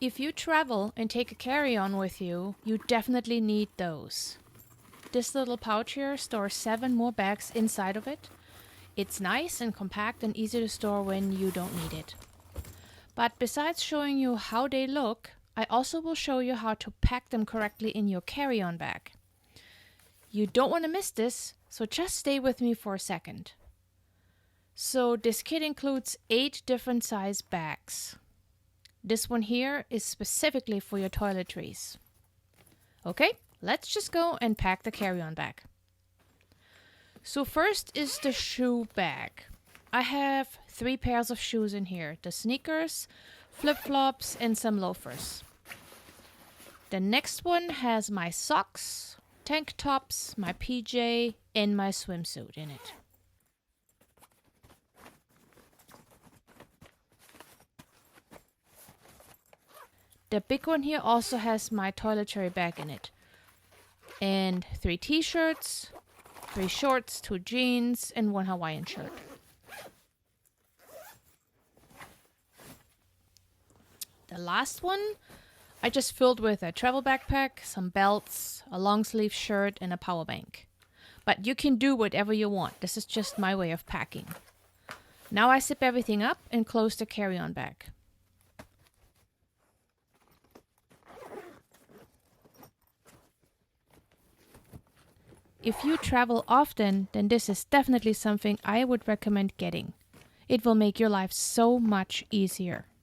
If you travel and take a carry-on with you, you definitely need those. This little pouch here stores 7 more bags inside of it. It's nice and compact and easy to store when you don't need it. But besides showing you how they look, I also will show you how to pack them correctly in your carry-on bag. You don't want to miss this, so just stay with me for a second. So this kit includes 8 different size bags. This one here is specifically for your toiletries. Okay, let's just go and pack the carry-on bag. So first is the shoe bag. I have 3 pairs of shoes in here. The sneakers, flip-flops, and some loafers. The next one has my socks, tank tops, my PJ, and my swimsuit in it. The big one here also has my toiletry bag in it. And 3 t-shirts, 3 shorts, 2 jeans, and 1 Hawaiian shirt. The last one I just filled with a travel backpack, some belts, a long sleeve shirt, and a power bank. But you can do whatever you want. This is just my way of packing. Now I zip everything up and close the carry-on bag. If you travel often, then this is definitely something I would recommend getting. It will make your life so much easier.